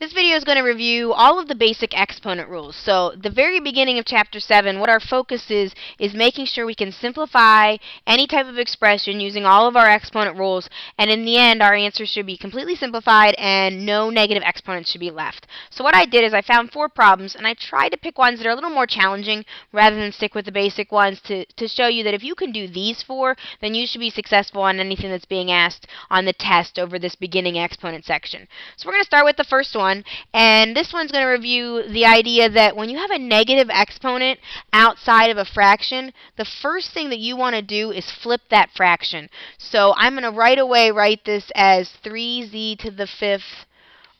This video is going to review all of the basic exponent rules. So the very beginning of Chapter 7, what our focus is making sure we can simplify any type of expression using all of our exponent rules, and in the end our answer should be completely simplified and no negative exponents should be left. So what I did is I found 4 problems and I tried to pick ones that are a little more challenging rather than stick with the basic ones to show you that if you can do these 4, then you should be successful on anything that's being asked on the test over this beginning exponent section. So we're going to start with the first one. And this one's going to review the idea that when you have a negative exponent outside of a fraction, the first thing that you want to do is flip that fraction. So I'm going to right away write this as 3z to the 5th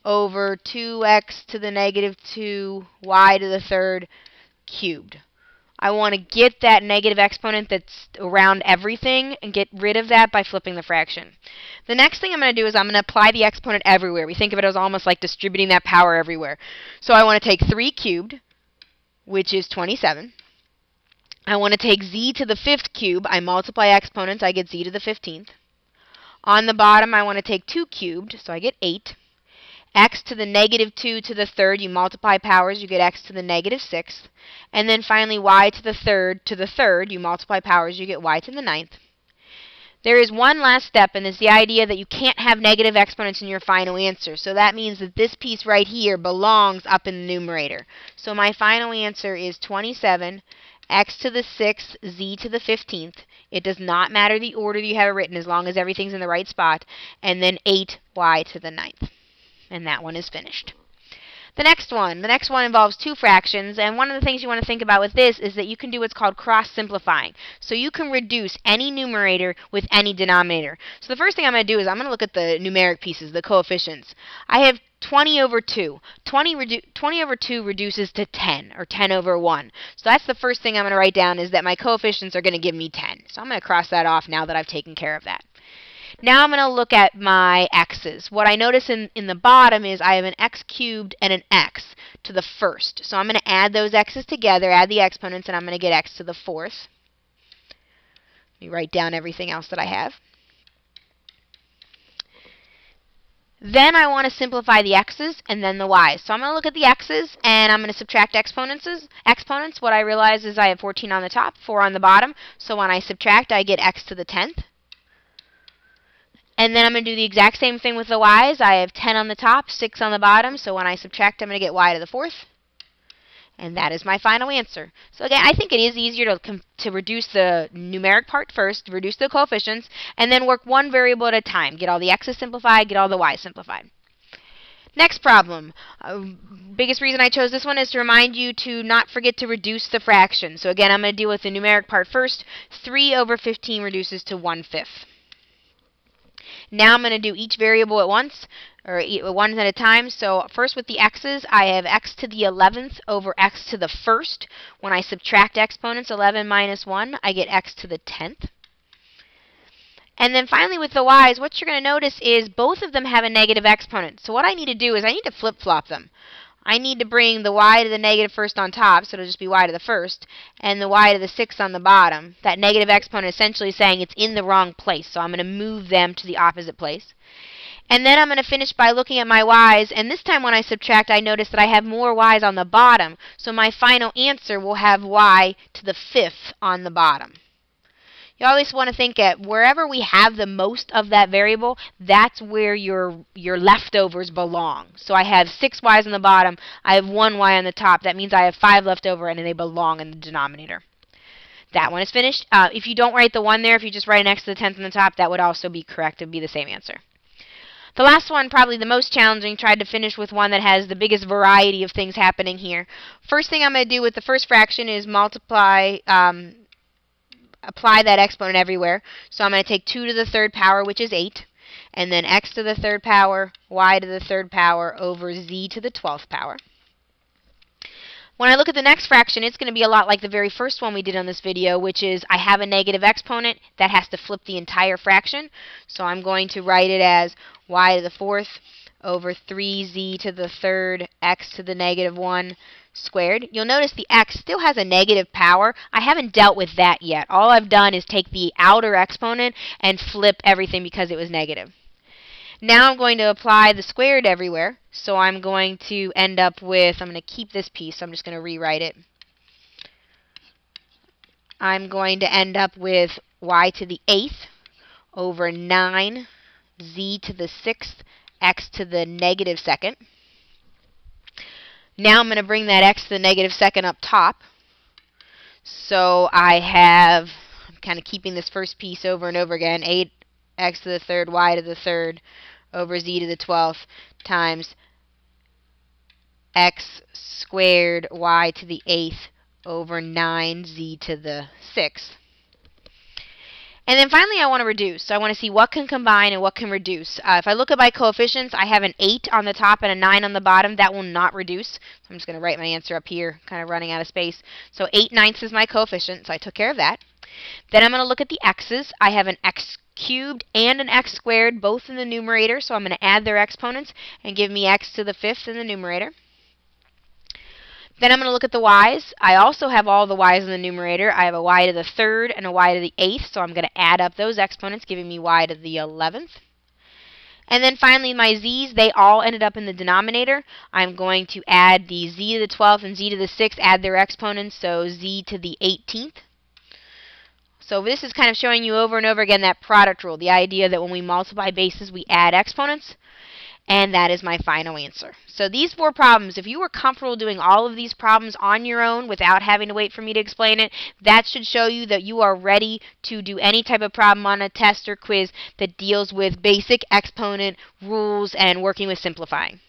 over 2x to the negative 2 y to the 3rd cubed. I want to get that negative exponent that's around everything and get rid of that by flipping the fraction. The next thing I'm going to do is I'm going to apply the exponent everywhere. We think of it as almost like distributing that power everywhere. So I want to take 3 cubed, which is 27. I want to take z to the 5th cube. I multiply exponents, I get z to the 15th. On the bottom, I want to take 2 cubed, so I get 8. X to the negative 2 to the 3rd, you multiply powers, you get x to the negative 6th. And then finally y to the 3rd, you multiply powers, you get y to the 9th. There is one last step, and it's the idea that you can't have negative exponents in your final answer. So that means that this piece right here belongs up in the numerator. So my final answer is 27 x to the 6th, z to the 15th. It does not matter the order you have it written as long as everything's in the right spot. And then 8y to the 9th. And that one is finished. The next one involves 2 fractions, and one of the things you want to think about with this is that you can do what's called cross-simplifying. So you can reduce any numerator with any denominator. So the first thing I'm going to do is I'm going to look at the numeric pieces, the coefficients. I have 20 over 2. 20 over 2 reduces to 10, or 10 over 1. So that's the first thing I'm going to write down, is that my coefficients are going to give me 10. So I'm going to cross that off now that I've taken care of that. Now I'm going to look at my x's. What I notice in the bottom is I have an x cubed and an x to the 1st. So I'm going to add those x's together, add the exponents, and I'm going to get x to the 4th. Let me write down everything else that I have. Then I want to simplify the x's and then the y's. So I'm going to look at the x's and I'm going to subtract exponents. What I realize is I have 14 on the top, 4 on the bottom. So when I subtract, I get x to the 10th. And then I'm going to do the exact same thing with the y's. I have 10 on the top, 6 on the bottom, so when I subtract, I'm going to get y to the 4th. And that is my final answer. So again, I think it is easier to reduce the numeric part first, reduce the coefficients, and then work one variable at a time. Get all the x's simplified, get all the y's simplified. Next problem. Biggest reason I chose this one is to remind you to not forget to reduce the fraction. So again, I'm going to deal with the numeric part first. 3 over 15 reduces to 1/5. Now I'm going to do each variable at once, or one at a time. So first with the x's, I have x to the 11th over x to the 1st. When I subtract exponents, 11 minus 1, I get x to the 10th. And then finally with the y's, what you're going to notice is both of them have a negative exponent. So what I need to do is I need to flip-flop them. I need to bring the y to the negative 1st on top, so it'll just be y to the 1st, and the y to the 6th on the bottom. That negative exponent essentially is saying it's in the wrong place, so I'm going to move them to the opposite place. And then I'm going to finish by looking at my y's, and this time when I subtract, I notice that I have more y's on the bottom, so my final answer will have y to the 5th on the bottom. You always want to think at wherever we have the most of that variable, that's where your leftovers belong. So I have 6 y's on the bottom, I have 1 y on the top. That means I have 5 left over and they belong in the denominator. That one is finished. If you don't write the 1 there, if you just write an x to the 10th on the top, that would also be correct. It would be the same answer. The last one, probably the most challenging, tried to finish with one that has the biggest variety of things happening here. First thing I'm going to do with the first fraction is apply that exponent everywhere. So I'm going to take 2 to the 3rd power, which is 8, and then x to the 3rd power, y to the 3rd power over z to the 12th power. When I look at the next fraction, it's going to be a lot like the very first one we did on this video, which is I have a negative exponent that has to flip the entire fraction. So I'm going to write it as y to the 4th over 3z to the 3rd x to the negative 1 squared. You'll notice the x still has a negative power. I haven't dealt with that yet. All I've done is take the outer exponent and flip everything because it was negative. Now I'm going to apply the squared everywhere. So I'm going to end up with, I'm going to keep this piece, so I'm just going to rewrite it. I'm going to end up with y to the 8th over 9 z to the 6th x to the negative 2nd. Now I'm going to bring that x to the negative 2nd up top. So I have, I'm kind of keeping this first piece over and over again, 8x to the 3rd y to the 3rd over z to the 12th times x squared y to the 8th over 9z to the 6th. And then finally I want to reduce. So I want to see what can combine and what can reduce. If I look at my coefficients, I have an 8 on the top and a 9 on the bottom. That will not reduce. So I'm just going to write my answer up here, kind of running out of space. So 8/9 is my coefficient, so I took care of that. Then I'm going to look at the x's. I have an x cubed and an x squared, both in the numerator, so I'm going to add their exponents and give me x to the 5th in the numerator. Then I'm going to look at the y's. I also have all the y's in the numerator. I have a y to the 3rd and a y to the 8th, so I'm going to add up those exponents, giving me y to the 11th. And then finally my z's, they all ended up in the denominator. I'm going to add the z to the 12th and z to the 6th, add their exponents, so z to the 18th. So this is kind of showing you over and over again that product rule, the idea that when we multiply bases, we add exponents. And that is my final answer. So these 4 problems, if you were comfortable doing all of these problems on your own without having to wait for me to explain it, that should show you that you are ready to do any type of problem on a test or quiz that deals with basic exponent rules and working with simplifying.